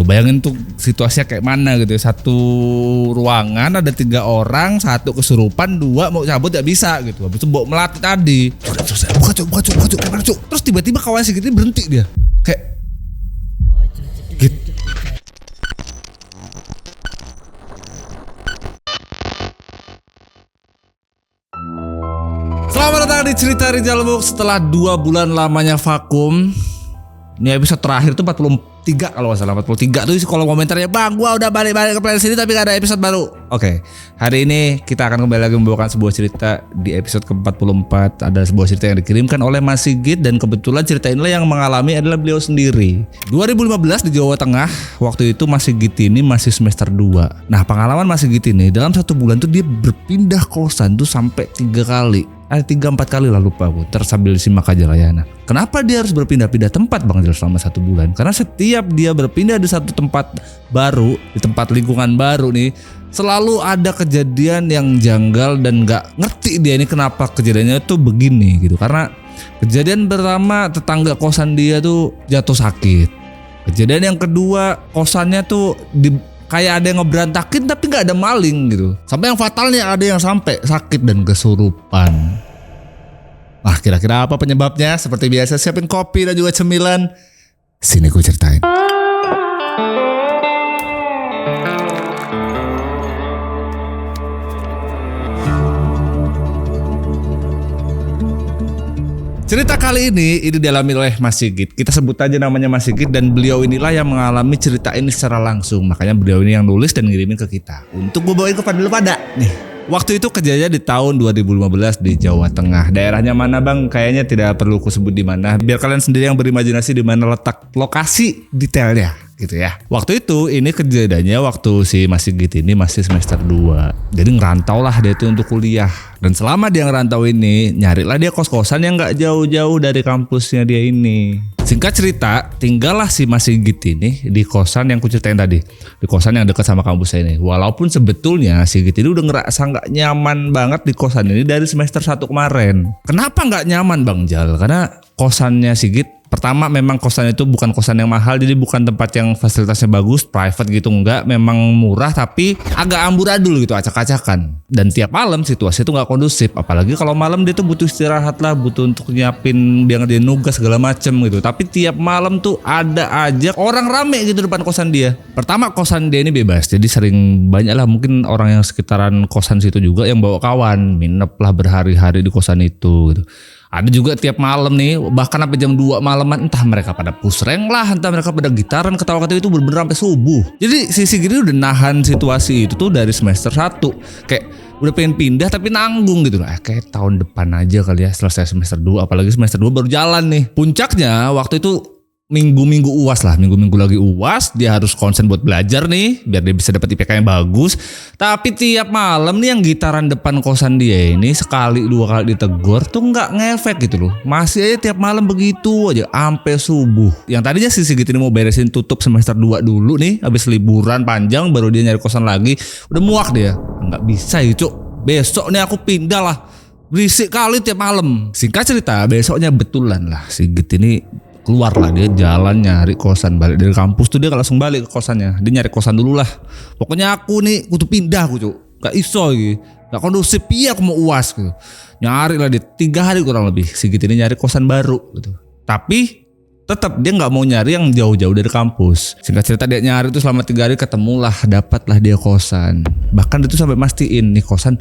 Lu bayangin tuh situasinya kayak mana gitu ya. Satu ruangan ada 3 orang, 1 kesurupan, 2 mau cabut gak bisa gitu. Habis itu bawa melati tadi. Buka cuk. Terus tiba-tiba kawan si Git ini berhenti dia. Kayak Git. Selamat datang di Cerita Rijal Book. Setelah 2 bulan lamanya vakum, ini episode terakhir tuh 43 kalau nggak salah. 43 tuh kalau komentarnya, "Bang, gua udah balik-balik ke playlist ini tapi gak ada episode baru." Oke, hari ini kita akan kembali lagi membawakan sebuah cerita di episode ke-44. Ada sebuah cerita yang dikirimkan oleh Mas Sigit, dan kebetulan cerita inilah yang mengalami adalah beliau sendiri. 2015 di Jawa Tengah, waktu itu Mas Sigit ini masih semester 2. Nah, pengalaman Mas Sigit ini dalam 1 bulan tuh dia berpindah kosan tuh sampai 3 kali. 3-4 kali lah, lupa aku, sambil disimak aja lah ya. Nah, kenapa dia harus berpindah-pindah tempat Bang Jel selama 1 bulan? Karena setiap dia berpindah di satu tempat baru, di tempat lingkungan baru nih, selalu ada kejadian yang janggal dan gak ngerti dia ini kenapa kejadiannya tuh begini gitu. Karena kejadian pertama, tetangga kosan dia tuh jatuh sakit. Kejadian yang kedua, kosannya tuh kayak ada yang ngeberantakin tapi gak ada maling gitu. Sampai yang fatalnya ada yang sampai sakit dan kesurupan. Nah, kira-kira apa penyebabnya? Seperti biasa, siapin kopi dan juga cemilan. Sini gue ceritain. Cerita kali ini dialami oleh Mas Sigit. Kita sebut aja namanya Mas Sigit, dan beliau inilah yang mengalami cerita ini secara langsung. Makanya beliau ini yang nulis dan ngirimin ke kita untuk gue bawain kepada lu pada nih. Waktu itu kejadian di tahun 2015 di Jawa Tengah. Daerahnya mana Bang? Kayaknya tidak perlu ku sebut di mana. Biar kalian sendiri yang berimajinasi di mana letak lokasi detailnya gitu ya. Waktu itu ini kejadiannya waktu si Mas Sigit ini masih semester 2. Jadi ngerantau lah dia itu untuk kuliah. Dan selama dia ngerantau ini, nyarilah dia kos-kosan yang gak jauh-jauh dari kampusnya dia ini. Singkat cerita, tinggallah si Mas Sigit ini di kosan yang kuceritain tadi. Di kosan yang dekat sama kampusnya ini. Walaupun sebetulnya Sigit ini udah ngerasa gak nyaman banget di kosan ini dari semester 1 kemarin. Kenapa gak nyaman Bang Jal? Karena kosannya Sigit, pertama memang kosan itu bukan kosan yang mahal, jadi bukan tempat yang fasilitasnya bagus, private gitu, enggak, memang murah tapi agak amburadul gitu, acak-acakan. Dan tiap malam situasi itu enggak kondusif, apalagi kalau malam dia tuh butuh istirahat lah, butuh untuk nyiapin dia ngerjain nugas segala macem gitu. Tapi tiap malam tuh ada aja orang rame gitu depan kosan dia. Pertama, kosan dia ini bebas, jadi sering banyak lah mungkin orang yang sekitaran kosan situ juga yang bawa kawan, nginep lah berhari-hari di kosan itu gitu. Ada juga tiap malam nih, bahkan sampai jam 2 malaman, entah mereka pada pusreng lah, entah mereka pada gitaran, ketawa-ketawa itu bener-bener sampai subuh. Jadi si Sigit udah nahan situasi itu tuh dari semester 1. Kayak udah pengen pindah tapi nanggung gitu. Kayak tahun depan aja kali ya selesai semester 2, apalagi semester 2 baru jalan nih. Puncaknya waktu itu minggu-minggu UAS lah, minggu-minggu lagi UAS, dia harus konsen buat belajar nih biar dia bisa dapat IPK yang bagus. Tapi tiap malam nih yang gitaran depan kosan dia ini sekali 2 kali ditegur tuh nggak ngefek gitu loh. Masih aja tiap malam begitu aja sampai subuh. Yang tadinya si Sigit ini mau beresin tutup semester 2 dulu nih, habis liburan panjang baru dia nyari kosan lagi. Udah muak dia. Nggak bisa ya cuk, besok nih aku pindah lah, berisik kali tiap malam. Singkat cerita, besoknya betulan lah Sigit ini keluar lah, dia jalan nyari kosan. Balik dari kampus tuh dia gak langsung balik ke kosannya, dia nyari kosan dulu lah. Pokoknya aku nih kudu pindah aku cuk, gak iso gitu, gak kondusif, iya aku mau UAS gitu. Nyari lah dia 3 hari kurang lebih Sigit ini nyari kosan baru gitu. Tapi tetap dia gak mau nyari yang jauh-jauh dari kampus. Singkat cerita dia nyari tuh selama 3 hari, ketemulah, dapatlah dia kosan. Bahkan dia tuh sampai mastiin nih kosan,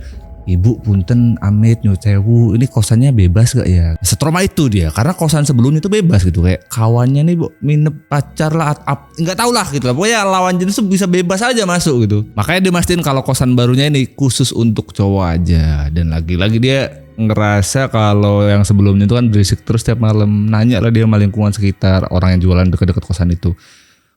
"Ibu punten amit nyocewu, ini kosannya bebas gak ya?" Setrauma itu dia, karena kosan sebelumnya itu bebas gitu, kayak kawannya nih minep pacar lah, nggak tahu lah gitu lah. Pokoknya lawan jenis tuh bisa bebas aja masuk gitu. Makanya dia mastiin kalau kosan barunya ini khusus untuk cowok aja. Dan lagi-lagi dia ngerasa kalau yang sebelumnya itu kan berisik terus tiap malam. Nanya lah dia sama lingkungan sekitar, orang yang jualan deket-deket kosan itu,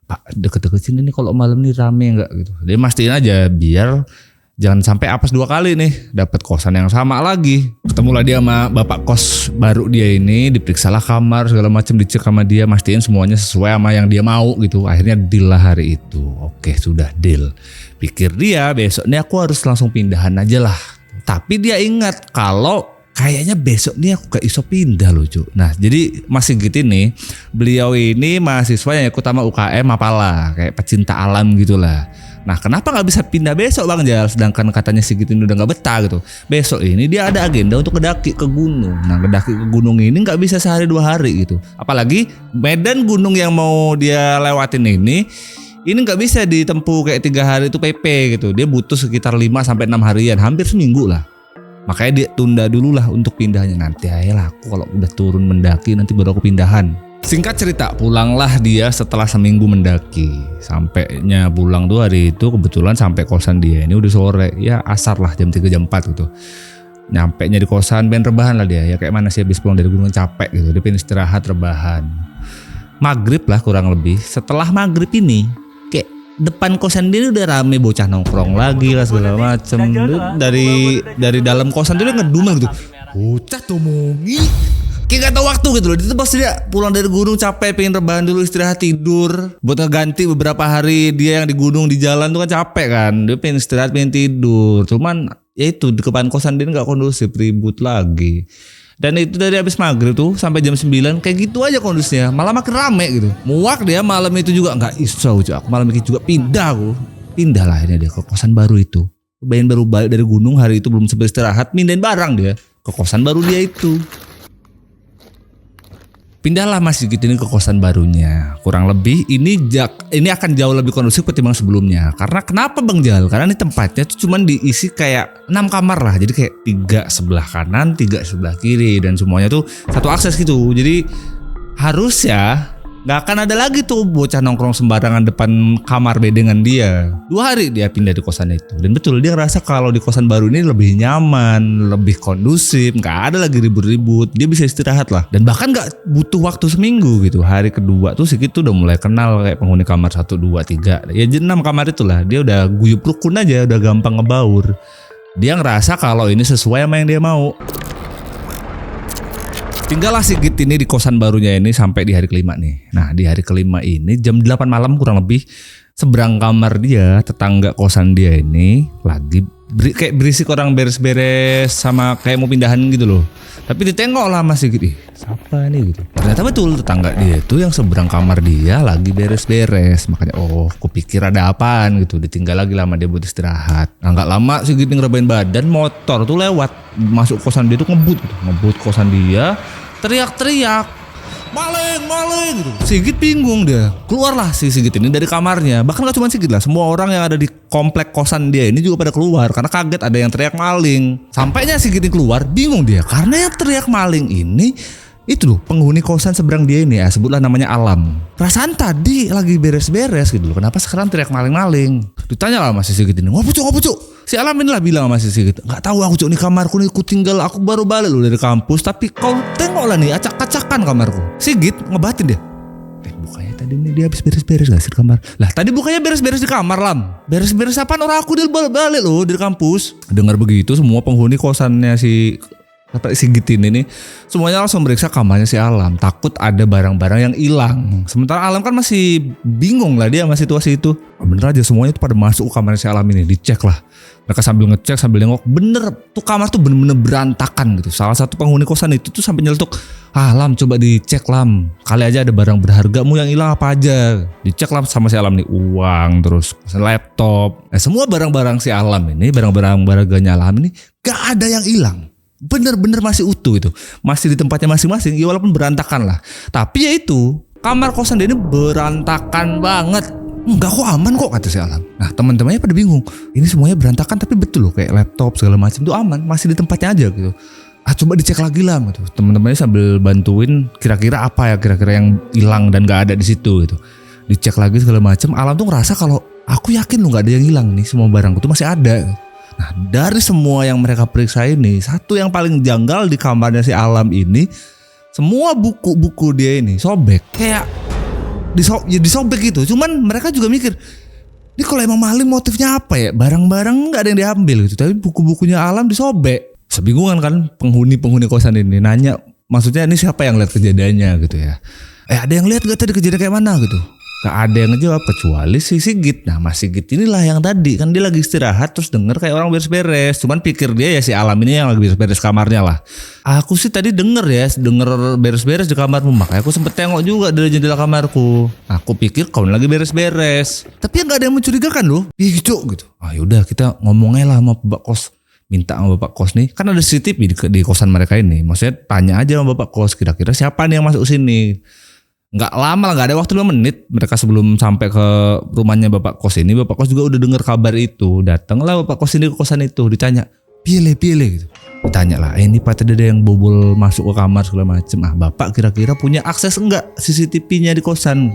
"Pak, deket-deket sini nih kalau malam nih rame nggak?" gitu. Dia mastiin aja biar jangan sampai apes 2 kali nih, dapat kosan yang sama lagi. Ketemulah dia sama bapak kos baru dia ini, diperiksalah kamar segala macam, dicek sama dia, mastiin semuanya sesuai sama yang dia mau gitu. Akhirnya deal lah hari itu. Oke, sudah deal. Pikir dia besok nih aku harus langsung pindahan aja lah. Tapi dia ingat kalau kayaknya besok nih aku gak iso pindah loh Cuk. Nah jadi Mas Sigit ini, beliau ini mahasiswa yang ikut sama UKM apalah, kayak pecinta alam gitulah. Nah kenapa gak bisa pindah besok Bang Jal, sedangkan katanya Sigit ini udah gak betah gitu. Besok ini dia ada agenda untuk ngedaki ke gunung. Nah ngedaki ke gunung ini gak bisa sehari 2 hari gitu. Apalagi medan gunung yang mau dia lewatin ini nggak bisa ditempuh kayak 3 hari itu PP gitu. Dia butuh sekitar 5-6 harian, hampir seminggu lah. Makanya dia tunda dulu lah untuk pindahnya. Nanti aja lah aku kalau udah turun mendaki nanti baru aku pindahan. Singkat cerita, pulanglah dia setelah seminggu mendaki. Sampainya pulang tuh hari itu kebetulan sampai kosan dia ini udah sore. Ya asar lah jam 3 jam 4 gitu. Nyampenya di kosan pengen rebahan lah dia. Ya kayak mana sih habis pulang dari gunung capek gitu. Dia pengen istirahat rebahan. Maghrib lah kurang lebih. Setelah maghrib ini kayak depan kosan dia udah rame bocah nongkrong lagi lah segala macem. Dari dalam kosan dia ngedumel gitu. Bocah tomongi. Kayak gak tau waktu gitu loh. Itu pasti dia pulang dari gunung capek, pengen rebahan dulu, istirahat tidur. Buat ganti beberapa hari dia yang di gunung di jalan tuh kan capek kan. Dia pengen istirahat, pengen tidur. Cuman ya itu di depan kosan dia gak kondusif, ribut lagi. Dan itu dari habis maghrib tuh sampai jam 9 kayak gitu aja kondisinya. Malah makin rame gitu. Muak dia malam itu juga gak iso. Aku malam itu juga pindah aku. Pindah lah akhirnya dia ke kosan baru itu. Baru balik dari gunung hari itu belum sempat istirahat. Mindahin barang dia ke kosan baru dia itu. Pindahlah Mas Sigit ini ke kosan barunya. Kurang lebih ini akan jauh lebih kondusif ketimbang sebelumnya. Karena kenapa Bang Jal? Karena ini tempatnya tuh cuman diisi kayak 6 kamar lah. Jadi kayak 3 sebelah kanan, 3 sebelah kiri. Dan semuanya tuh satu akses gitu. Jadi harusnya gak akan ada lagi tuh bocah nongkrong sembarangan depan kamar bedengan dia. 2 hari dia pindah di kosan itu. Dan betul dia ngerasa kalau di kosan baru ini lebih nyaman, lebih kondusif, gak ada lagi ribut-ribut. Dia bisa istirahat lah. Dan bahkan gak butuh waktu seminggu gitu. Hari kedua tuh Sigit tuh udah mulai kenal kayak penghuni kamar 1, 2, 3. Ya 6 kamar itulah. Dia udah guyup rukun aja, udah gampang ngebaur. Dia ngerasa kalau ini sesuai sama yang dia mau. Tinggallah Sigit ini di kosan barunya ini sampai di hari kelima nih. Nah di hari kelima ini jam 8 malam kurang lebih, seberang kamar dia, tetangga kosan dia ini lagi kayak berisik orang beres-beres sama kayak mau pindahan gitu loh. Tapi ditengok lah Mas Sigit, siapa nih gitu. Ternyata betul tetangga dia itu yang seberang kamar dia lagi beres-beres. Makanya kupikir ada apaan gitu. Ditinggal lagi lama dia buat istirahat. Nah gak lama Sigit ngerebain badan, motor tuh lewat masuk kosan dia tuh ngebut kosan dia, teriak-teriak, maling gitu. Sigit bingung dia. Keluarlah si Sigit ini dari kamarnya. Bahkan gak cuma Sigit lah, semua orang yang ada di komplek kosan dia ini juga pada keluar karena kaget ada yang teriak maling. Sampainya Sigit ini keluar, bingung dia karena yang teriak maling ini itu loh penghuni kosan seberang dia ini ya, sebutlah namanya Alam. Perasaan tadi lagi beres-beres gitu loh, kenapa sekarang teriak maling-maling? Ditanya lah Mas Sigit ini, ngopo cuk? Si Alam ini lah bilang sama si Sigit, gak tahu aku cuk, ini kamarku nih aku tinggal, aku baru balik loh dari kampus, tapi kau tengok lah nih acak-acakan kamarku. Sigit ngebatin dia, bukanya tadi nih dia habis beres-beres gak sih di kamar? Lah tadi bukanya beres-beres di kamar Lam. Beres-beres apaan, orang aku dia balik loh dari kampus. Dengar begitu semua penghuni kosannya si Sigit ini nih semuanya langsung meriksa kamarnya si Alam, takut ada barang-barang yang hilang. Sementara Alam kan masih bingung lah dia sama situasi itu. Bener aja semuanya tuh pada masuk ke kamarnya si Alam ini, dicek lah. Mereka sambil ngecek sambil nengok, bener tuh kamar tuh bener-bener berantakan gitu. Salah satu penghuni kosan itu tuh sampai nyeletuk, Lam coba dicek Lam, kali aja ada barang berhargamu yang hilang apa aja. Dicek Lam sama si Alam nih, uang terus laptop, semua barang-barang si Alam ini, barang-barang berharganya Alam ini gak ada yang hilang. Bener-bener masih utuh itu, masih di tempatnya masing-masing, ya walaupun berantakan lah. Tapi ya itu, kamar kosan dia ini berantakan banget. Enggak kok aman kok kata si Alam. Nah teman-temannya pada bingung, ini semuanya berantakan tapi betul loh kayak laptop segala macam itu aman, masih di tempatnya aja gitu. Coba dicek lagi lah gitu. Teman-temannya sambil bantuin kira-kira apa ya kira-kira yang hilang dan gak ada di situ gitu. Dicek lagi segala macam. Alam tuh ngerasa kalau aku yakin loh gak ada yang hilang nih, semua barangku tuh masih ada. Nah dari semua yang mereka periksa ini, satu yang paling janggal di kamarnya si Alam ini, semua buku-buku dia ini sobek, kayak disobek gitu. Cuman mereka juga mikir, ini kalau emang maling motifnya apa ya? Barang-barang gak ada yang diambil gitu, tapi buku-bukunya Alam disobek. Sebingungan kan penghuni kosan ini, nanya maksudnya ini siapa yang lihat kejadiannya gitu ya. Ada yang lihat gak tadi kejadian kayak mana gitu? Gak ada yang ngejawab kecuali si Sigit. Nah Mas Sigit inilah yang tadi kan dia lagi istirahat terus denger kayak orang beres-beres. Cuman pikir dia ya si Alam ini yang lagi beres-beres kamarnya lah. Aku sih tadi denger beres-beres di kamarmu. Makanya aku sempet tengok juga dari jendela kamarku. Aku pikir kau lagi beres-beres. Tapi gak ada yang mencurigakan loh. Ih gitu. Ah yaudah kita ngomongnya lah sama Bapak Kos. Minta sama Bapak Kos nih, kan ada CCTV di kosan mereka ini. Maksudnya tanya aja sama Bapak Kos, kira-kira siapa nih yang masuk sini. Nggak lama lah, nggak ada waktu 5 menit. Mereka sebelum sampai ke rumahnya Bapak Kos ini, Bapak Kos juga udah dengar kabar itu. Datanglah Bapak Kos ini ke kosan itu, ditanya, pilih gitu. Ditanya lah, ini Pak tadi ada yang bobol masuk ke kamar segala macem. Ah Bapak kira-kira punya akses enggak CCTV-nya di kosan?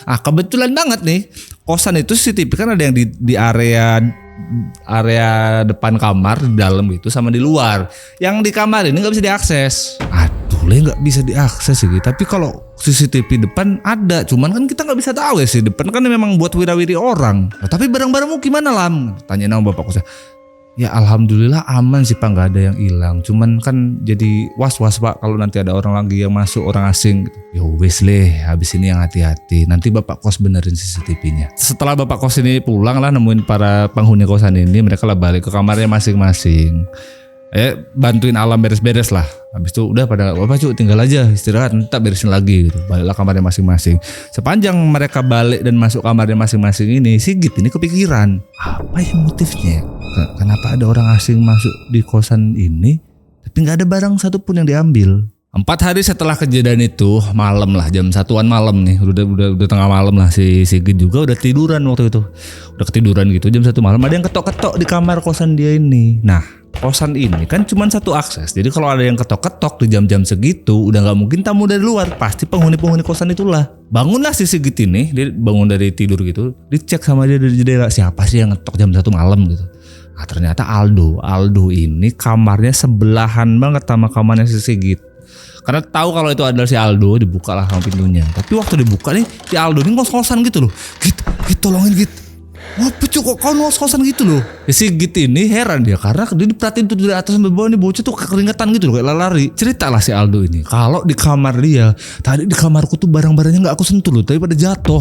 Ah kebetulan banget nih, kosan itu CCTV kan ada yang di area depan kamar di dalam itu sama di luar. Yang di kamar ini nggak bisa diakses. Aduh, nggak bisa diakses sih. Tapi kalau CCTV depan ada, cuman kan kita nggak bisa tahu ya sih depan kan memang buat wira-wiri orang. Nah, tapi barang-barangmu gimana Lam? Tanya nama bapak kosnya. Ya alhamdulillah aman sih Pak, nggak ada yang hilang. Cuman kan jadi was-was Pak kalau nanti ada orang lagi yang masuk, orang asing gitu. Ya wes leh, habis ini yang hati-hati. Nanti Bapak Kos benerin CCTV-nya. Setelah Bapak Kos ini pulang lah nemuin para penghuni kosan ini, mereka lah balik ke kamarnya masing-masing. Bantuin Alam beres-beres lah. Habis itu udah pada Bapak Cuk tinggal aja istirahat, entar beresin lagi gitu. Baliklah kamarnya masing-masing. Sepanjang mereka balik dan masuk kamarnya masing-masing ini, Sigit ini kepikiran, apa ya motifnya? Kenapa ada orang asing masuk di kosan ini tapi gak ada barang satupun yang diambil? 4 hari setelah kejadian itu, malam lah, jam 1-an malam nih, udah tengah malam lah, si Sigit juga udah tiduran waktu itu. Udah ketiduran gitu jam 1 malam, ada yang ketok-ketok di kamar kosan dia ini. Nah, kosan ini kan cuma satu akses. Jadi kalau ada yang ketok-ketok di jam-jam segitu, udah gak mungkin tamu dari luar, pasti penghuni-penghuni kosan itulah. Bangunlah si Sigit ini, dia bangun dari tidur gitu, dicek sama dia dari jendela, siapa sih yang ngetok jam 1 malam gitu. Nah, ternyata Aldo ini kamarnya sebelahan banget sama kamarnya si Sigit. Karena tahu kalau itu adalah si Aldo, dibukalah sama pintunya. Tapi waktu dibuka nih, si Aldo ini ngos-ngosan gitu loh. Git tolongin Git. Wah pucuk kok kau ngos-ngosan gitu loh. Ya si Git ini heran dia karena dia diperhatiin tuh dari atas sampai bawah nih, bocah tuh keringetan gitu loh kayak lari. Ceritalah si Aldo ini, kalau di kamar dia, tadi di kamarku tuh barang-barangnya gak aku sentuh loh, tapi pada jatuh.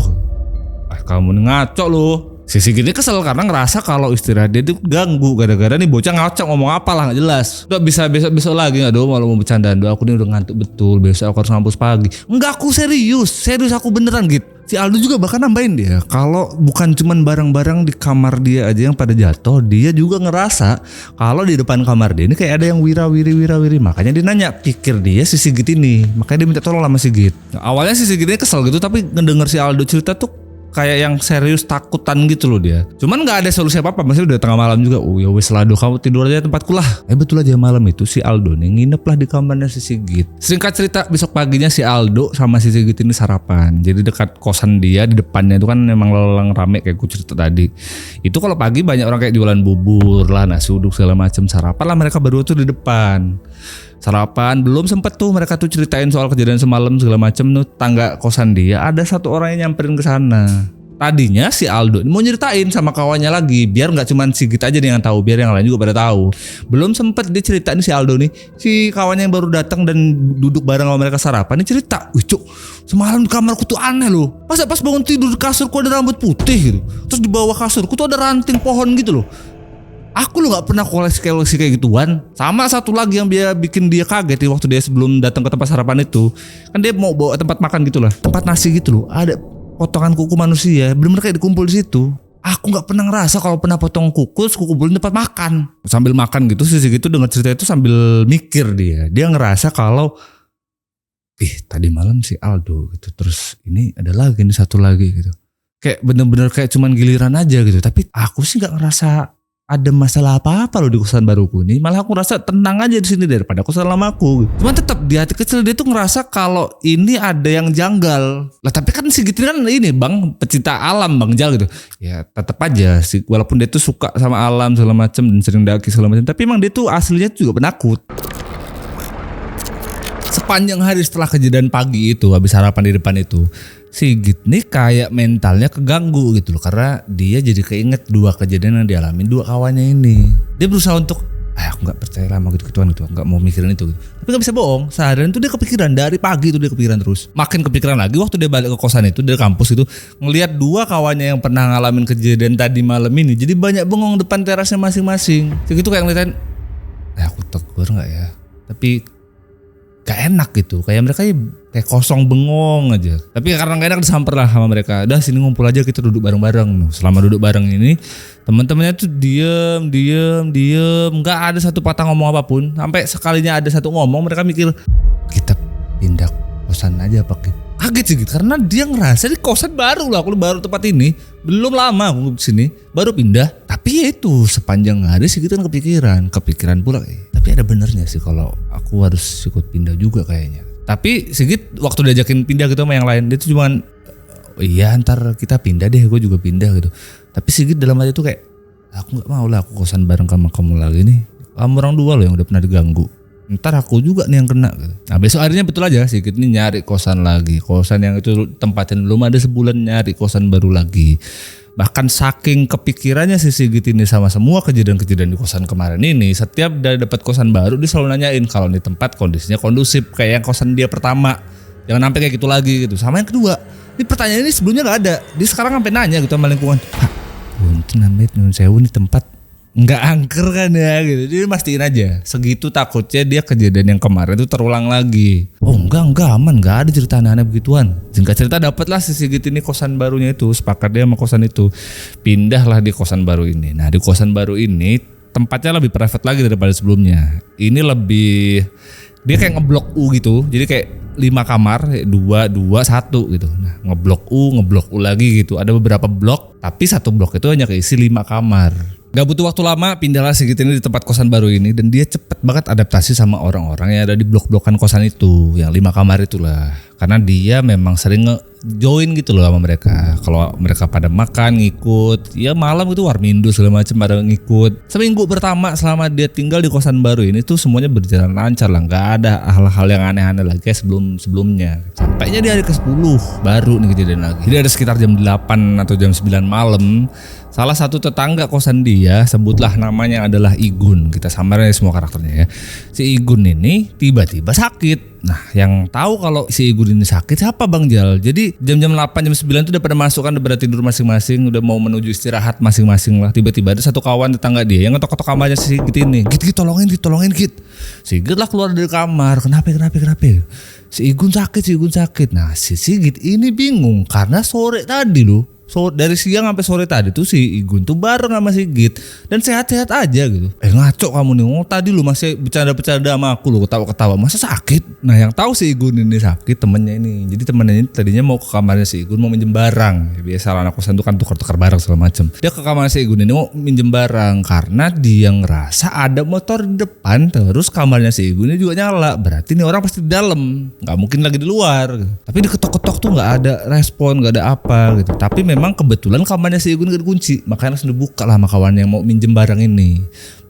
Kamu ngaco loh. Si Sigit ini kesel karena ngerasa kalau istirahat dia itu ganggu gara-gara nih bocah ngacak ngomong apa lah gak jelas. Udah bisa besok lagi gak dong malu mau bercandaan. Aku nih udah ngantuk betul, besok aku harus ngampus pagi. Enggak, aku serius aku beneran Git. Si Aldo juga bahkan nambahin dia kalau bukan cuman barang-barang di kamar dia aja yang pada jatuh, dia juga ngerasa kalau di depan kamar dia ini kayak ada yang wira-wiri. Makanya dia nanya, pikir dia si Sigit ini, makanya dia minta tolong sama Sigit. Nah, awalnya si Sigit ini kesel gitu, tapi ngedenger si Aldo cerita tuh kayak yang serius takutan gitu loh dia. Cuman gak ada solusi apa-apa, masih udah tengah malam juga. Oh ya wes lah, kamu tidur aja tempatku lah. Betul aja malam itu si Aldo nih nginep lah di kamarnya si Sigit. Singkat cerita, besok paginya si Aldo sama si Sigit ini sarapan. Jadi dekat kosan dia di depannya itu kan memang lelang rame kayak gue cerita tadi. Itu kalau pagi banyak orang kayak jualan bubur lah, nasi uduk segala macam, sarapan lah mereka berdua tuh di depan. Sarapan belum sempet tuh mereka tuh ceritain soal kejadian semalam segala macem tuh. Tangga kosan dia ada satu orang yang nyamperin ke sana. Tadinya si Aldo mau nyeritain sama kawannya lagi biar nggak cuman Sigit aja nih yang tahu, biar yang lain juga pada tahu. Belum sempet dia ceritain si Aldo nih, si kawannya yang baru datang dan duduk bareng sama mereka sarapan, ini cerita, "Wih Cuk, semalam di kamarku tuh aneh loh. Masa pas bangun tidur di kasurku ada rambut putih gitu. Terus di bawah kasurku tuh ada ranting pohon gitu loh. Aku lo gak pernah koleksi kayak gituan." Sama satu lagi yang bikin dia kaget waktu dia sebelum datang ke tempat sarapan itu, kan dia mau bawa tempat makan gitu lah, tempat nasi gitu loh, ada potongan kuku manusia bener-bener kayak dikumpul di situ. Aku gak pernah ngerasa kalau pernah potong kuku kumpulin tempat makan. Sambil makan gitu sih gitu, dengar cerita itu sambil mikir dia ngerasa kalau tadi malam si Aldo gitu, terus ini ada lagi nih satu lagi gitu, kayak bener-bener kayak cuman giliran aja gitu. Tapi aku sih gak ngerasa ada masalah apa-apa loh di kosan baruku ini. Malah aku ngerasa tenang aja di sini daripada kosan lamaku. Cuman tetap di hati kecil dia tuh ngerasa kalau ini ada yang janggal. Lah tapi kan si Gitu kan ini Bang, pecinta alam Bang Jal gitu. Ya tetap aja sih, walaupun dia tuh suka sama alam segala macam dan sering daki segala macam, tapi emang dia tuh aslinya juga penakut. Sepanjang hari setelah kejadian pagi itu, habis sarapan di depan itu, Sigit nih kayak mentalnya keganggu gitu loh, karena dia jadi keinget 2 kejadian yang dialami 2 kawannya ini. Dia berusaha untuk Aku nggak percaya lah sama gitu-gituan gitu, nggak mau mikirin itu gitu. Tapi nggak bisa bohong, seharian tuh dia kepikiran, dari pagi tuh dia kepikiran terus. Makin kepikiran lagi waktu dia balik ke kosan itu dari kampus itu, ngelihat 2 kawannya yang pernah ngalamin kejadian tadi malam ini, jadi banyak bengong depan terasnya masing-masing. Segitu kayak ngeliatin, aku tegur nggak ya? Tapi gak enak gitu, kayak mereka kayak kosong bengong aja. Tapi karena gak enak disamper lah sama mereka. Udah sini ngumpul aja, kita duduk bareng-bareng. Selama duduk bareng ini teman-temannya tuh diem, nggak ada satu patah ngomong apapun. Sampai sekalinya ada satu ngomong, mereka mikir kita pindah kosan aja apa gitu. Kaget sih gitu, karena dia ngerasa di kosan baru lah, aku baru tempat ini, belum lama aku di sini, baru pindah. Tapi ya itu sepanjang hari sih kita kan kepikiran pula. Tapi ada benernya sih kalau aku harus ikut pindah juga kayaknya. Tapi Sigit waktu diajakin pindah gitu sama yang lain, dia tuh cuman iya ntar kita pindah deh, gue juga pindah gitu. Tapi Sigit dalam hati tuh kayak aku nggak mau lah aku kosan bareng sama kamu lagi nih. Kamu orang 2 loh yang udah pernah diganggu. Ntar aku juga nih yang kena gitu. Nah besok harinya betul aja Sigit ini nyari kosan lagi. Kosan yang itu tempatin belum ada sebulan, nyari kosan baru lagi. Bahkan saking kepikirannya si Sigit ini sama semua kejadian-kejadian di kosan kemarin ini, setiap dia dapat kosan baru dia selalu nanyain kalau di tempat kondisinya kondusif kayak yang kosan dia pertama. Jangan sampai kayak gitu lagi gitu. Sama yang kedua, ini pertanyaan ini sebelumnya gak ada. Dia sekarang sampai nanya gitu sama lingkungan. Pak, punten namanya Nyun Sewu nih tempat nggak angker kan ya gitu. Dia mastiin aja. Segitu takutnya dia kejadian yang kemarin itu terulang lagi. Oh enggak aman, nggak ada cerita aneh-aneh begituan. Singkat cerita dapatlah si Sigit ini kosan barunya itu, sepakat dia sama kosan itu. Pindahlah di kosan baru ini. Nah di kosan baru ini tempatnya lebih private lagi daripada sebelumnya. Ini lebih, dia kayak ngeblok U gitu. Jadi kayak 5 kamar, 2, 1 gitu. Nah ngeblok U lagi gitu. Ada beberapa blok, tapi satu blok itu hanya keisi 5 kamar. Gak butuh waktu lama pindah Sigit ini di tempat kosan baru ini, dan dia cepet banget adaptasi sama orang-orang yang ada di blok-blokan kosan itu, yang 5 kamar itulah. Karena dia memang sering join gitu loh sama mereka. Kalau mereka pada makan ngikut, ya malam itu warmindo segala macam pada ngikut. Seminggu pertama selama dia tinggal di kosan baru ini tuh semuanya berjalan lancar lah, nggak ada hal-hal yang aneh-aneh lagi kayak sebelumnya. Sampainya di hari ke-10 baru nih kejadian lagi. Jadi ada sekitar jam 8 atau jam 9 malam. Salah satu tetangga kosan dia, sebutlah namanya adalah Igun. Kita samarin semua karakternya ya. Si Igun ini tiba-tiba sakit. Nah yang tahu kalau si Igun ini sakit siapa Bang Jal? Jadi jam-jam 8, jam 9 itu udah pada masuk kan, udah pada tidur masing-masing, udah mau menuju istirahat masing-masing lah. Tiba-tiba ada satu kawan tetangga dia yang ngetok-ketok kamarnya si Sigit ini. Git tolongin Git. Sigit lah keluar dari kamar. Kenapa? Si Igun sakit. Nah si Sigit ini bingung karena sore tadi loh. So dari siang sampai sore tadi tuh si Igun tuh bareng sama Sigit dan sehat-sehat aja gitu. Ngaco kamu nih, tadi lu masih bercanda-bercanda sama aku, lu ketawa-ketawa, masa sakit? Nah yang tahu si Igun ini sakit temennya ini. Jadi temennya ini tadinya mau ke kamarnya si Igun mau minjem barang. Biasa anak kosan tuh kan tukar-tukar barang segala macem. Dia ke kamarnya si Igun ini mau minjem barang karena dia ngerasa ada motor di depan, terus kamarnya si Igun ini juga nyala. Berarti nih orang pasti di dalam, nggak mungkin lagi di luar. Tapi diketok-ketok tuh nggak ada respon, nggak ada apa gitu. Tapi memang kebetulan kamarnya si Igun gak dikunci, makanya langsung dibuka lah sama kawan yang mau minjem barang ini.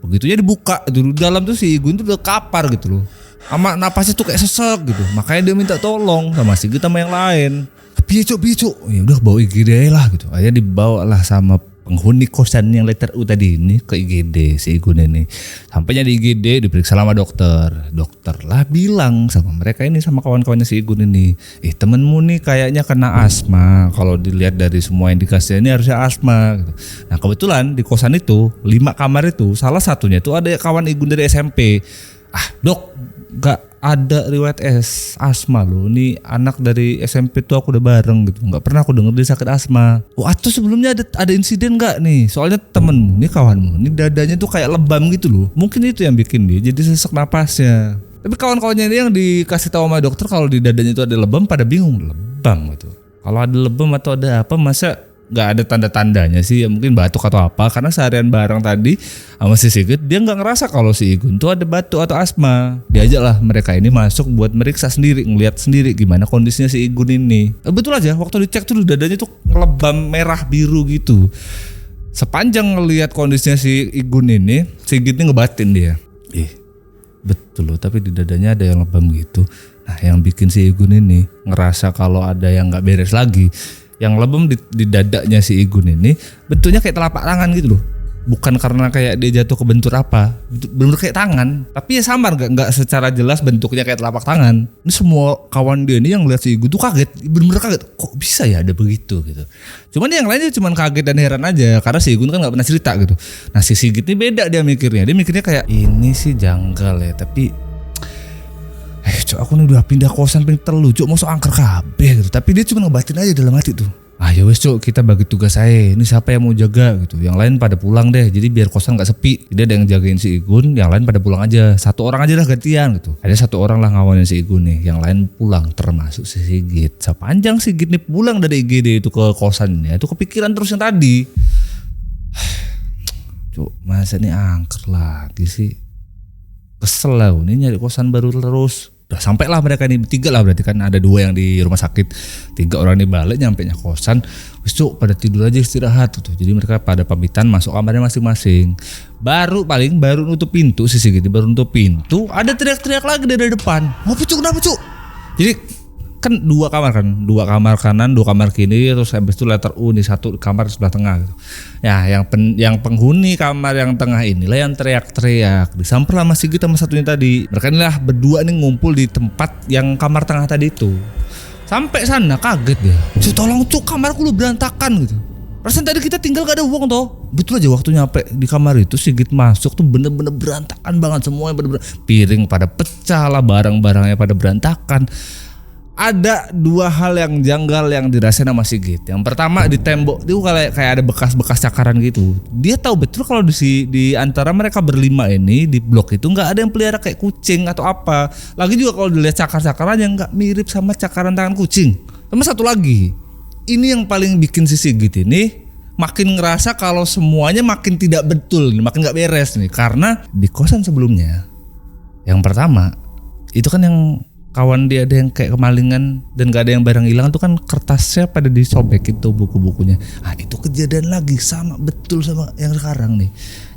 Begitunya dibuka, di dalam tuh si Igun tuh udah kapar gitu loh, sama napasnya tuh kayak sesek gitu. Makanya dia minta tolong sama Sigit sama yang lain. Piye cok, ya udah bawa IGD lah gitu. Akhirnya dibawa lah sama penghuni kosan yang letter U tadi ini ke IGD si Igun ini. Sampainya di IGD diperiksa sama dokter. Dokter lah bilang sama mereka ini, sama kawan-kawannya si Igun ini, temenmu nih kayaknya kena asma. Kalau dilihat dari semua indikasinya ini harusnya asma gitu. Nah kebetulan di kosan itu 5 kamar itu salah satunya itu ada kawan Igun dari SMP. Dok, gak ada riwayat asma loh. Ini anak dari SMP tuh aku udah bareng gitu. Gak pernah aku denger dia sakit asma. Atau sebelumnya ada insiden gak nih? Soalnya temenmu nih, kawanmu ini dadanya tuh kayak lebam gitu loh. Mungkin itu yang bikin dia jadi sesak napasnya. Tapi kawan-kawannya ini yang dikasih tahu sama dokter kalau di dadanya itu ada lebam pada bingung. Lebam gitu. Kalau ada lebam atau ada apa, masa gak ada tanda-tandanya sih, ya mungkin batuk atau apa. Karena seharian bareng tadi sama si Sigit, dia gak ngerasa kalau si Igun tuh ada batuk atau asma. Diajak lah mereka ini masuk buat meriksa sendiri, ngeliat sendiri gimana kondisinya si Igun ini. Betul aja waktu dicek tuh dadanya tuh ngelebam merah biru gitu. Sepanjang ngelihat kondisinya si Igun ini, Sigit ini ngebatin dia. Betul loh, tapi di dadanya ada yang lebam gitu. Nah yang bikin si Igun ini ngerasa kalau ada yang gak beres lagi, yang lebam di dadanya si Igun ini bentuknya kayak telapak tangan gitu loh. bukan karena kayak dia jatuh kebentur apa, bener-bener kayak tangan, tapi ya samar, nggak secara jelas bentuknya kayak telapak tangan. Ini semua kawan dia ini yang lihat si Igun tuh kaget, bener-bener kaget, kok bisa ya ada begitu gitu. Cuman yang lainnya cuman kaget dan heran aja karena si Igun kan nggak pernah cerita gitu. Nah si Sigit ini beda dia mikirnya kayak ini sih janggal ya, tapi cok aku nih udah pindah kosan pengen telu cok, mau angker kabeh gitu. Tapi dia cuma ngebatin aja dalam hati tuh. Ya wes cok, kita bagi tugas saya. Ini siapa yang mau jaga gitu. Yang lain pada pulang deh. Jadi biar kosan gak sepi. Jadi ada yang jagain si Igun, yang lain pada pulang aja. Satu orang aja lah gantian gitu. Ada satu orang lah ngawanin si Igun nih. Yang lain pulang termasuk si Sigit. Sepanjang Sigit nih pulang dari IGD itu ke kosannya, itu kepikiran terus yang tadi. Cok, masa nih angker lagi sih. Kesel lah, ini nyari kosan baru terus. Udah sampai lah mereka ini bertiga lah, berarti kan ada 2 yang di rumah sakit, 3 orang di balik, nyampe nya kosan. Wis cuk, pada tidur aja istirahat tuh. Jadi mereka pada pamitan masuk kamarnya masing-masing. Baru nutup pintu sisi gitu, baru nutup pintu ada teriak-teriak lagi dari depan. Apa cuk, kenapa cuk? Jadi kan 2 kamar kan, 2 kamar kanan, 2 kamar kiri, terus habis itu letter U nih, 1 kamar sebelah tengah gitu. Ya yang penghuni kamar yang tengah inilah yang teriak-teriak. Disamper sama Sigit sama satunya tadi. Mereka inilah berdua nih ngumpul di tempat yang kamar tengah tadi itu. Sampai sana kaget dia. Cuk, tolong cuk, kamarku lu berantakan gitu. Perasaan tadi kita tinggal gak ada uang toh. Betul aja waktu nyampe di kamar itu Sigit masuk tuh bener-bener berantakan banget, semuanya bener-bener piring pada pecah lah, barang-barangnya pada berantakan. Ada 2 hal yang janggal yang dirasain sama Sigit. Yang pertama di tembok itu kayak ada bekas-bekas cakaran gitu. Dia tahu betul kalau di antara mereka berlima ini di blok itu nggak ada yang pelihara kayak kucing atau apa. Lagi juga kalau dilihat cakar-cakaran yang nggak mirip sama cakaran tangan kucing. Sama satu lagi, ini yang paling bikin si Sigit ini makin ngerasa kalau semuanya makin tidak betul, makin nggak beres nih. Karena di kosan sebelumnya, yang pertama itu kan yang kawan dia ada yang kayak kemalingan dan gak ada yang barang hilang tuh kan kertasnya pada disobek itu buku-bukunya. Itu kejadian lagi sama betul sama yang sekarang nih.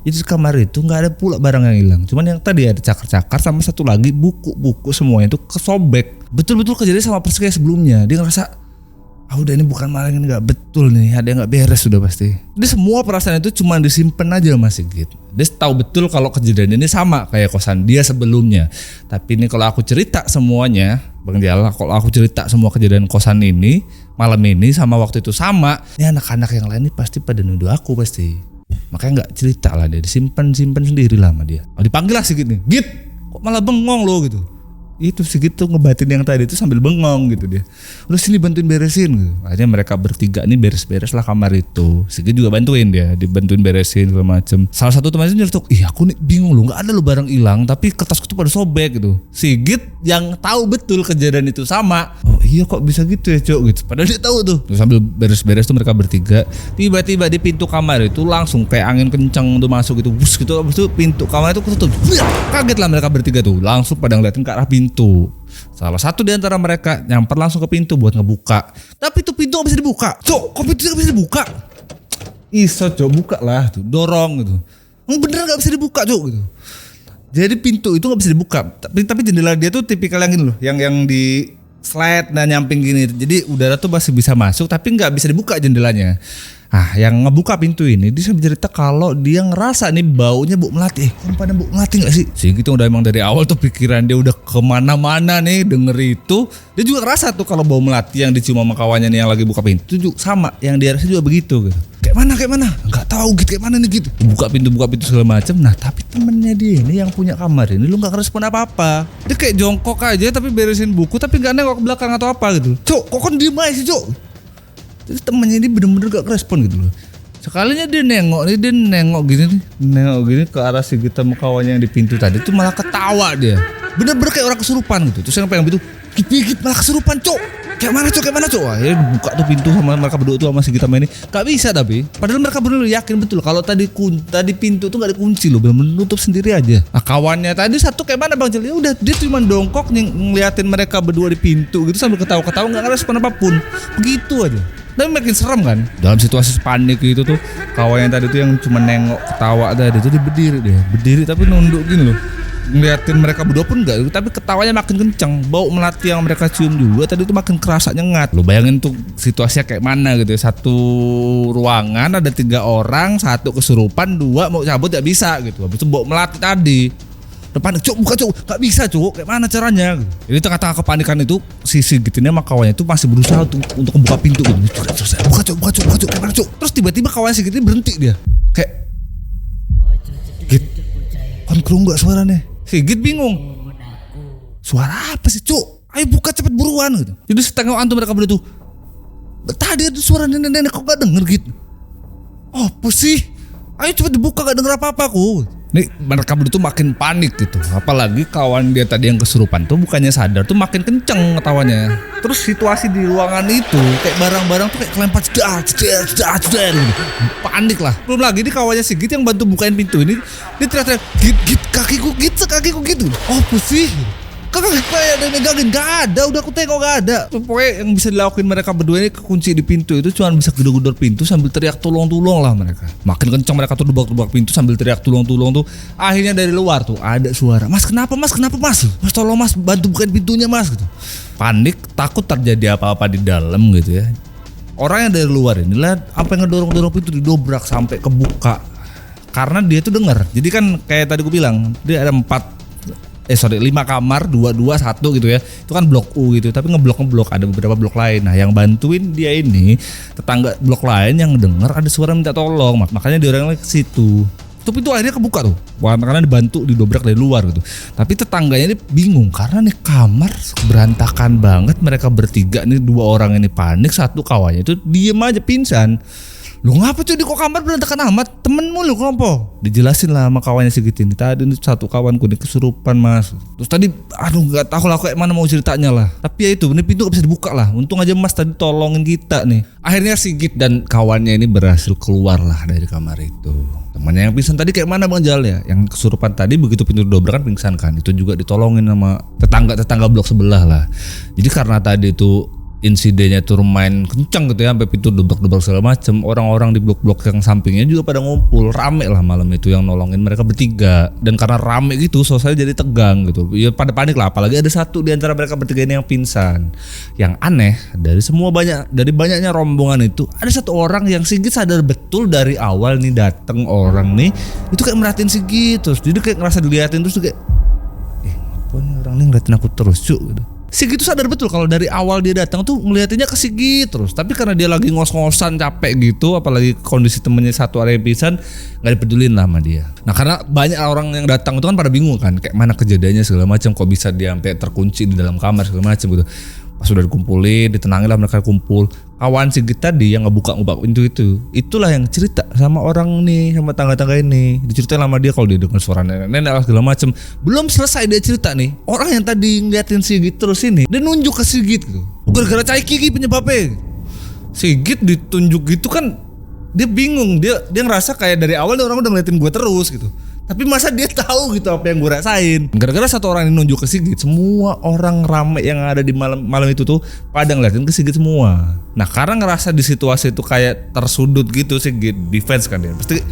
Jadi di kamar itu gak ada pula barang yang hilang. Cuman yang tadi ada cakar-cakar sama satu lagi buku-buku semuanya itu kesobek. Betul-betul kejadian sama persis kayak sebelumnya. Dia ngerasa udah ini bukan maling, ini gak betul nih, ada yang gak beres sudah pasti. Dia semua perasaan itu cuma disimpan aja sama Sigit. Dia tahu betul kalau kejadian ini sama kayak kosan dia sebelumnya. Tapi ini kalau aku cerita semuanya, Bang Jala, kalau aku cerita semua kejadian kosan ini malam ini sama waktu itu sama, ini anak-anak yang lain ini pasti pada nuduh aku pasti. Makanya gak cerita lah, dia disimpan sendiri lah sama dia. Dipanggil lah Sigit nih, Git, kok malah bengong lo gitu. Itu Sigit tuh ngebatin yang tadi itu sambil bengong gitu dia. Udah sini bantuin beresin gitu. Akhirnya mereka bertiga nih beres-beres lah kamar itu. Sigit juga bantuin dia, dibantuin beresin segala macem. Salah satu teman itu nyeletuk, aku nih bingung loh, gak ada lo barang hilang tapi kertasku tuh pada sobek gitu. Sigit yang tahu betul kejadian itu sama. Iya kok bisa gitu ya cok gitu. Padahal dia tahu tuh. Terus sambil beres-beres tuh mereka bertiga, tiba-tiba di pintu kamar itu langsung kayak angin kencang tuh masuk gitu. Bus gitu, habis itu pintu kamar itu ketutup. Kaget lah mereka bertiga tuh. Langsung pada ngeliatin ke arah pintu. Salah satu di antara mereka nyamper langsung ke pintu buat ngebuka. Tapi itu pintu gak bisa dibuka. Cok, kok pintu gak bisa dibuka? Iso cok, buka lah tuh, dorong gitu. Bener gak bisa dibuka cok gitu. Jadi pintu itu gak bisa dibuka. Tapi jendela dia tuh tipikal yang gini loh, yang di slide dan nyamping gini. Jadi udara tuh masih bisa masuk tapi nggak bisa dibuka jendelanya. Yang ngebuka pintu ini dia bercerita kalau dia ngerasa nih baunya bau melati. Kamu pada bau melati nggak sih? Gitu udah emang dari awal tuh pikiran dia udah kemana-mana nih denger itu. Dia juga ngerasa tuh kalau bau melati yang dicium sama kawannya nih yang lagi buka pintu juga sama. Yang dia rasa juga begitu gitu. Kayak mana? Nggak tahu gitu kayak mana nih gitu. Buka pintu segala macem. Nah tapi temennya dia ini yang punya kamar ini lu nggak respon apa-apa. Dia kayak jongkok aja tapi beresin buku tapi nggak nengok ke belakang atau apa gitu. Cok, kok kan diem aja sih cok. Jadi temennya ini bener-bener gak respon gitu loh. Sekalinya dia nengok gini ke arah Sigit sama kawannya yang di pintu tadi tuh malah ketawa dia. Bener-bener kayak orang kesurupan gitu. Terus yang pengen gitu, Git malah kesurupan cok. Kayak mana cok? Akhirnya buka tuh pintu sama mereka berdua tuh sama Sigit sama ini. Gak bisa tapi. Padahal mereka bener yakin betul kalau tadi pintu tuh gak dikunci loh, bener-bener nutup sendiri aja. Kawannya tadi satu kayak mana Bang Jel? Ya udah dia cuma dongkok ngeliatin mereka berdua di pintu gitu sambil ketawa-ketawa gak ngerespon apapun. Begitu aja. Tapi makin serem kan. Dalam situasi panik gitu tuh kawannya tadi tuh yang cuma nengok ketawa tadi tuh dia berdiri tapi nunduk gini loh. ngeliatin mereka berdua pun enggak, tapi ketawanya makin kencang. Bau melati yang mereka cium juga tadi itu makin kerasa nyengat. Lu bayangin tuh situasinya kayak mana gitu ya. Satu ruangan ada 3 orang, 1 kesurupan, 2 mau cabut gak bisa gitu. Habis itu bau melati tadi. Depan, cuk buka cuk, gak bisa cuk, kayak mana caranya? Jadi tengah-tengah kepanikan itu si Sigit ini sama kawannya itu masih berusaha untuk membuka pintu gitu. Buka cuk, kayak mana cuk? Terus tiba-tiba kawannya Sigit ini berhenti dia, kayak Git, kan kerunggak suaranya. Sigit bingung, suara apa sih cuk? Ayo buka cepet buruan gitu. Jadi setengah antum mereka berdua tuh, tadi ada suara nenek-nenek kok gak denger gitu. Apa sih? Ayo cepet dibuka, gak denger apa-apa aku. Nih mereka berdua tuh makin panik gitu. Apalagi kawan dia tadi yang kesurupan tuh bukannya sadar tuh makin kenceng ketawanya. Terus situasi di ruangan itu kayak barang-barang tuh kayak kelempar jedar gitu. Panik lah. Belum lagi nih kawannya Sigit yang bantu bukain pintu ini, dia teriak-teriak, Git kakiku gitu. Oh apa sih? Kakak kayak ada megangin, gak ada, udah aku tengok gak ada. Pokoknya yang bisa dilakuin mereka berdua ini kekunci di pintu itu cuma bisa gedor-gedor pintu sambil teriak tolong lah mereka. Makin kencang mereka tuh debak pintu sambil teriak tolong tuh. Akhirnya dari luar tuh ada suara, Mas kenapa mas? Mas tolong mas, bantu bukain pintunya mas gitu. Panik, takut terjadi apa-apa di dalam gitu ya. Orang yang dari luar ini lah apa yang ngedorong pintu didobrak sampai kebuka. Karena dia tuh dengar. Jadi kan kayak tadi gue bilang, dia ada 5 kamar, 2, 1 gitu ya. Itu kan blok U gitu, tapi ngeblok ada beberapa blok lain. Nah, yang bantuin dia ini tetangga blok lain yang dengar ada suara minta tolong. Makanya dia orangnya ke situ. Tapi itu akhirnya kebuka tuh. Karena dibantu didobrak dari luar gitu. Tapi tetangganya ini bingung karena nih kamar berantakan banget. Mereka bertiga nih, 2 orang ini panik, 1 kawannya itu diem aja pingsan. Lu ngapa cuy di kok kamar berantakan amat? Temenmu lu kenapa? Dijelasin lah sama kawannya Sigit ini. Tadi ini 1 kawanku nih kesurupan mas. Terus tadi gak tahu lah kayak mana mau ceritanya lah. Tapi ya itu, ini pintu gak bisa dibuka lah. Untung aja mas tadi tolongin kita nih. Akhirnya Sigit dan kawannya ini berhasil keluar lah dari kamar itu. Temannya yang pingsan tadi kayak mana Bang Jal ya? Yang kesurupan tadi begitu pintu didobrak kan pingsan kan. Itu juga ditolongin sama tetangga blok sebelah lah. Jadi karena tadi itu insidennya tuh main kencang gitu ya, sampai pintu dobrak segala macem. Orang-orang di blok-blok yang sampingnya juga pada ngumpul, rame lah malam itu yang nolongin mereka bertiga. Dan karena rame gitu, suasana jadi tegang gitu. Ya pada panik lah, apalagi ada 1 di antara mereka bertiga ini yang pingsan. Yang aneh dari banyaknya rombongan itu, ada 1 orang yang Sigit sadar betul dari awal nih dateng orang nih, itu kayak merhatiin Sigit terus. Jadi kayak ngerasa diliatin terus kayak, apa nih orang nih ngeliatin aku terus cuk gitu. Sigit tuh sadar betul kalau dari awal dia datang tuh ngeliatinnya ke Sigit terus. Tapi karena dia lagi ngos-ngosan capek gitu, apalagi kondisi temennya 1 orang yang pingsan, nggak dipedulin lah sama dia. Nah karena banyak orang yang datang itu kan pada bingung kan, kayak mana kejadiannya segala macam, kok bisa dia sampai terkunci di dalam kamar segala macam gitu. Pas sudah dikumpulin, ditenangin lah mereka kumpul. Kawan Sigit tadi yang ngebuka pintu itu, itulah yang cerita sama orang nih, sama tangga-tangga ini. Diceritain sama dia kalau dia dengar suara nenek segala macem. Belum selesai dia cerita nih, orang yang tadi ngeliatin Sigit terus ini, dia nunjuk ke Sigit gitu. Gara-gara cai kiki penyebabnya. Sigit ditunjuk gitu kan, dia bingung, dia ngerasa kayak dari awal orang udah ngeliatin gue terus gitu. Tapi masa dia tahu gitu apa yang gue rasain. Gara-gara 1 orang ini nunjuk ke Sigit, semua orang rame yang ada di malam itu tuh pada ngeliatin ke Sigit semua. Nah karena ngerasa di situasi itu kayak tersudut gitu, Sigit defense kan dia. Pasti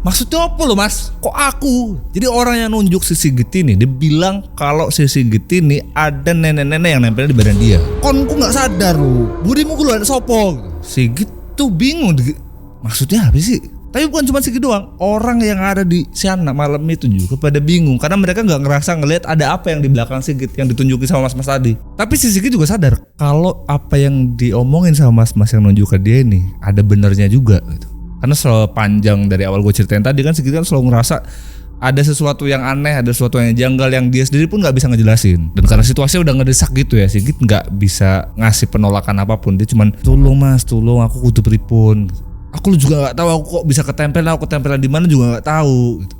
maksudnya apa lo mas? Kok aku? Jadi orang yang nunjuk si Sigit ini, dia bilang kalau si Sigit ini ada nenek-nenek yang nempel di badan dia. Konku gak sadar lo, budimu keluar sopo. Sigit tuh bingung, maksudnya apa sih? Tapi bukan cuma Sigit doang, orang yang ada di sana malam itu juga pada bingung karena mereka nggak ngerasa ngelihat ada apa yang di belakang Sigit yang ditunjukin sama mas-mas tadi. Tapi si Sigit juga sadar kalau apa yang diomongin sama mas-mas yang nunjuk ke dia ini ada benernya juga gitu. Karena sepanjang dari awal gue ceritain tadi kan Sigit kan selalu ngerasa ada sesuatu yang aneh, ada sesuatu yang janggal yang dia sendiri pun nggak bisa ngejelasin. Dan karena situasinya udah ngedesak gitu ya, Sigit nggak bisa ngasih penolakan apapun. Dia cuman tolong mas, tolong aku kudu pripun. Aku juga nggak tahu, aku kok bisa ketempelan di mana juga nggak tahu. Gitu.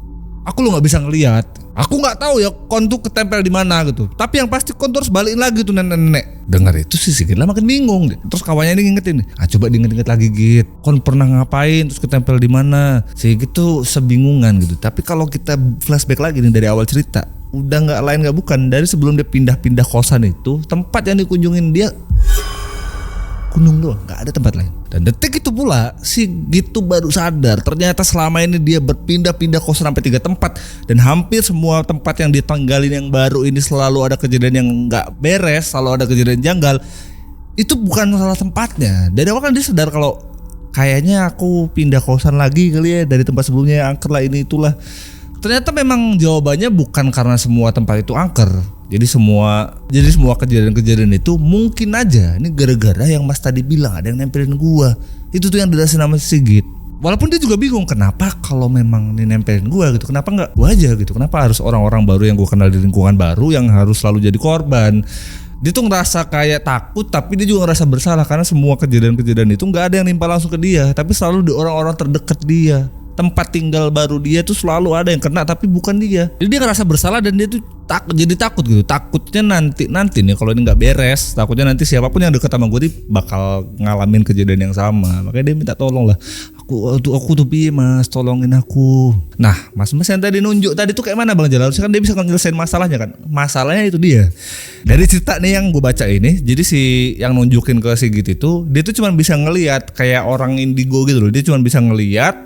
Aku lu nggak bisa ngelihat. Aku nggak tahu ya kon tuh ketempel di mana gitu. Tapi yang pasti kon terus balikin lagi tuh nenek. Dengar itu sih Sigit lah makin bingung. Terus kawannya ini ngingetin, coba diinget-inget lagi Git. Kon pernah ngapain? Terus ketempel di mana? Sigit tuh sebingungan gitu. Tapi kalau kita flashback lagi nih dari awal cerita, udah nggak lain nggak bukan dari sebelum dia pindah-pindah kosan itu, tempat yang dikunjungin dia gunung doang, nggak ada tempat lain. Dan detik itu pula Sigit tuh baru sadar ternyata selama ini dia berpindah-pindah kosan sampai 3 tempat, dan hampir semua tempat yang ditinggalin yang baru ini selalu ada kejadian yang nggak beres, selalu ada kejadian janggal. Itu bukan salah tempatnya. Dari awal kan dia sadar kalau kayaknya aku pindah kosan lagi kali ya dari tempat sebelumnya, angker lah ini itulah. Ternyata memang jawabannya bukan karena semua tempat itu angker. Jadi semua kejadian-kejadian itu mungkin aja ini gara-gara yang Mas tadi bilang ada yang nempelin gua. Itu tuh yang dirasain sama Sigit. Walaupun dia juga bingung kenapa kalau memang ini nempelin gua gitu, kenapa enggak gua aja gitu. Kenapa harus orang-orang baru yang gua kenal di lingkungan baru yang harus selalu jadi korban. Dia tuh ngerasa kayak takut, tapi dia juga ngerasa bersalah karena semua kejadian-kejadian itu nggak ada yang nimpa langsung ke dia, tapi selalu di orang-orang terdekat dia. Tempat tinggal baru dia tuh selalu ada yang kena tapi bukan dia. Jadi dia ngerasa bersalah dan dia tuh jadi takut gitu. Takutnya nanti nih kalau ini nggak beres, takutnya nanti siapapun yang dekat sama gue nih bakal ngalamin kejadian yang sama. Makanya dia minta tolong lah. Aku tuh piye Mas, tolongin aku. Nah, Mas yang tadi nunjuk tadi tuh kayak mana Bang Jalal? Harusnya kan dia bisa nyelesain masalahnya kan. Masalahnya itu dia. Dari cerita nih yang gue baca ini, jadi si yang nunjukin ke Sigit itu, dia tuh cuma bisa ngelihat kayak orang indigo gitu loh. Dia cuma bisa ngelihat,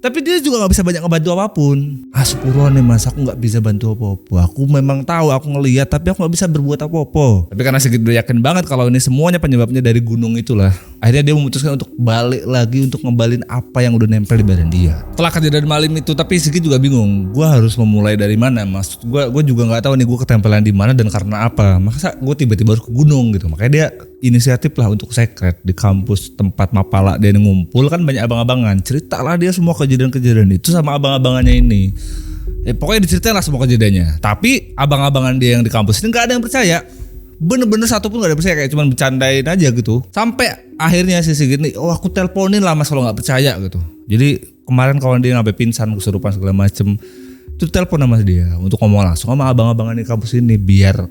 tapi dia juga gak bisa banyak ngebantu apapun. Sepuro nih Mas, aku gak bisa bantu apa-apa. Aku memang tahu, aku ngelihat, tapi aku gak bisa berbuat apa-apa. Tapi karena Sigit udah yakin banget kalau ini semuanya penyebabnya dari gunung itulah, akhirnya dia memutuskan untuk balik lagi untuk ngembalin apa yang udah nempel di badan dia. Setelah kejadian malam itu, tapi Sigit juga bingung. Gue harus memulai dari mana Mas? Gue juga gak tahu nih gue ketempelan di mana dan karena apa. Masa gue tiba-tiba harus ke gunung gitu. Makanya dia inisiatif lah untuk secret di kampus tempat Mapala dia ngumpul, kan banyak abang-abangan. Ceritalah dia semua kejadian-kejadian itu sama abang-abangannya ini. Pokoknya diceritain lah semua kejadiannya. Tapi abang-abangan dia yang di kampus ini gak ada yang percaya. Bener-bener satu pun gak ada yang percaya, kayak cuma bercandain aja gitu. Sampai akhirnya si Sigit nih, aku teleponin lah Mas kalau gak percaya gitu. Jadi kemarin kawan dia sampai pingsan, kesurupan segala macem, itu telepon sama dia untuk ngomong langsung sama abang-abangan di kampus ini biar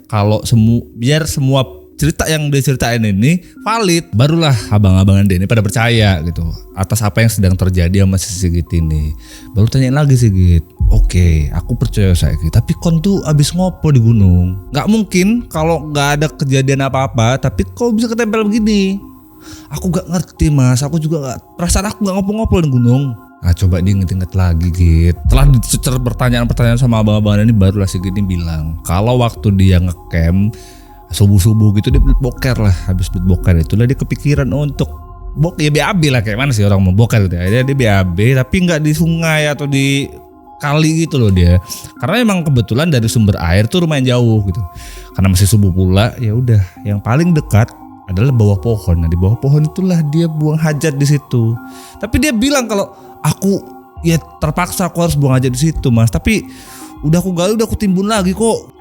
semua cerita yang dia ceritain ini valid, barulah abang-abangan dia ini pada percaya gitu atas apa yang sedang terjadi sama si Sigit ini. Baru tanyain lagi Sigit, oke, aku percaya Sigit, tapi kon tuh abis ngopo di gunung? Gak mungkin kalau gak ada kejadian apa-apa, tapi kok bisa ketempel begini? Aku gak ngerti Mas, aku juga gak, perasaan aku gak ngopo-ngopo di gunung. Coba diinget-inget lagi Git. Setelah dicecer pertanyaan-pertanyaan sama abang-abangan ini, barulah Sigit ini bilang kalau waktu dia ngecamp subuh-subuh gitu dia boker lah. Habis boker itulah dia kepikiran untuk ya BAB lah, kayak mana sih orang mau boker gitu. Dia BAB tapi nggak di sungai atau di kali gitu loh dia, karena emang kebetulan dari sumber air tuh lumayan jauh gitu. Karena masih subuh pula, ya udah yang paling dekat adalah bawah pohon. Nah di bawah pohon itulah dia buang hajat di situ. Tapi dia bilang kalau aku ya terpaksa aku harus buang hajat di situ Mas, tapi udah aku gali, udah aku timbun lagi kok.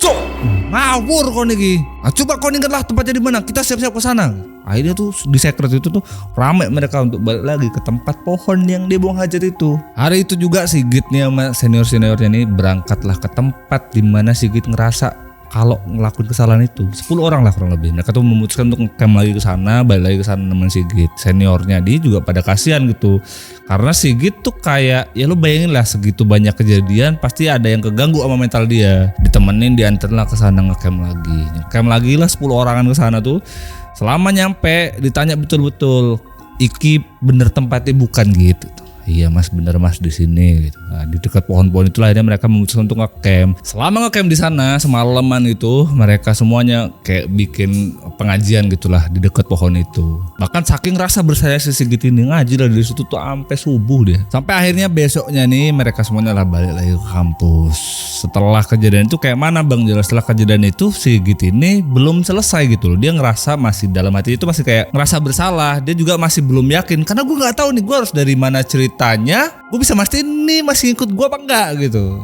Ngawur kau nih. Coba kau ingatlah tempatnya di mana, kita siap-siap ke sana. Akhirnya tuh di secret itu tuh ramai mereka untuk balik lagi ke tempat pohon yang dia buang hajat itu. Hari itu juga Sigit nih sama senior-seniornya nih berangkatlah ke tempat di mana Sigit ngerasa kalau ngelakuin kesalahan itu. 10 orang lah kurang lebih. Mereka tuh memutuskan untuk ngecamp lagi ke sana, balik lagi ke sana nemenin Sigit. Seniornya dia juga pada kasihan gitu. Karena Sigit tuh kayak, ya lu bayangin lah segitu banyak kejadian pasti ada yang keganggu sama mental dia. Ditemenin, dianterin lah ke sana ngecamp lagi. Ngecamp lagi lah 10 orangan ke sana tuh. Selama nyampe ditanya betul-betul, iki bener tempatnya bukan gitu. Iya Mas, bener Mas di sini gitu. Nah, di dekat pohon-pohon itulah akhirnya mereka memutuskan untuk ngecamp. Selama ngecamp di sana semalaman itu mereka semuanya kayak bikin pengajian gitulah di dekat pohon itu. Bahkan saking rasa bersalah si Sigit ini ngaji lah dari situ tuh sampai subuh dia. Sampai akhirnya besoknya nih mereka semuanya lah balik lagi ke kampus. Setelah kejadian itu kayak mana Bang? Jelas setelah kejadian itu Sigit ini belum selesai gitu loh. Dia ngerasa masih dalam hati itu masih kayak ngerasa bersalah. Dia juga masih belum yakin karena gue nggak tahu nih gue harus dari mana ceritanya. Gue bisa mastiin nih masih ngikut gue apa enggak gitu.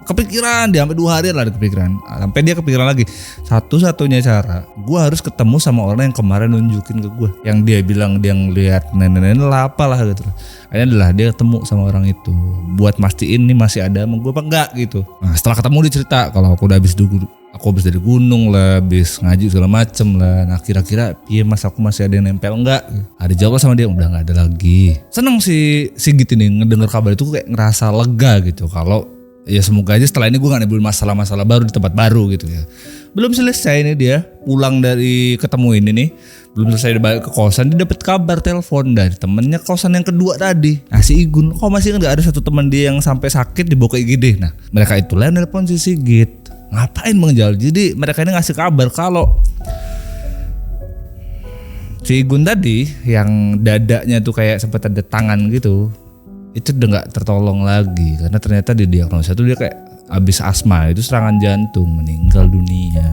Kepikiran dia sampai 2 hari lah ada kepikiran. Sampai dia kepikiran lagi, satu-satunya cara gue harus ketemu sama orang yang kemarin nunjukin ke gue, yang dia bilang dia ngeliat nenek-nenek lah apalah gitu. Akhirnya adalah dia ketemu sama orang itu buat mastiin nih masih ada sama gue apa enggak gitu. Nah setelah ketemu dia cerita kalau aku udah habis dari gunung lah, habis ngaji segala macem lah. Nah kira-kira iya Mas aku masih ada yang nempel enggak? Ada jawab sama dia udah nggak ada lagi. Seneng si Sigit ini ngedenger kabar itu kayak ngerasa lega gitu kalau Ya semoga aja setelah ini gue gak nebulin masalah-masalah baru di tempat baru gitu ya. Belum selesai nih dia pulang dari ketemu ini nih. Belum selesai dia balik ke kosan, dia dapat kabar telepon dari temennya kosan yang kedua tadi. Nah si Igun, kok masih gak ada satu teman dia yang sampai sakit dibawa ke IGD. Nah mereka itulah yang telepon si Sigit. Ngapain Bang Jal? Jadi mereka ini ngasih kabar kalau si Igun tadi yang dadanya tuh kayak sempat ada tangan gitu, itu udah gak tertolong lagi karena ternyata di diagnosa tuh dia kayak abis asma, itu serangan jantung, meninggal dunia.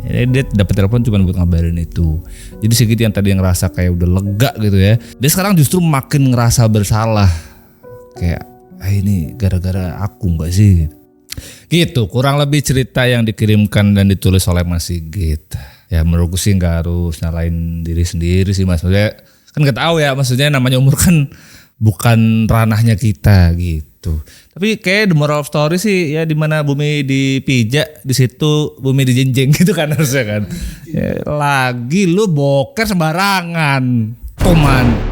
Dia dapat telepon cuma buat ngabarin itu. Jadi Sigit yang tadi ngerasa kayak udah lega gitu ya, dia sekarang justru makin ngerasa bersalah. Kayak ini gara-gara aku gak sih? Gitu kurang lebih cerita yang dikirimkan dan ditulis oleh Mas Sigit. Ya menurutku sih gak harus nyalain diri sendiri sih Mas. Maksudnya kan gak tahu ya, maksudnya namanya umur kan bukan ranahnya kita gitu. Tapi kayak the moral of story sih ya, dimana bumi dipijak di situ bumi dijinjing gitu kan harusnya kan. Ya, lagi lu boker sembarangan, Toman.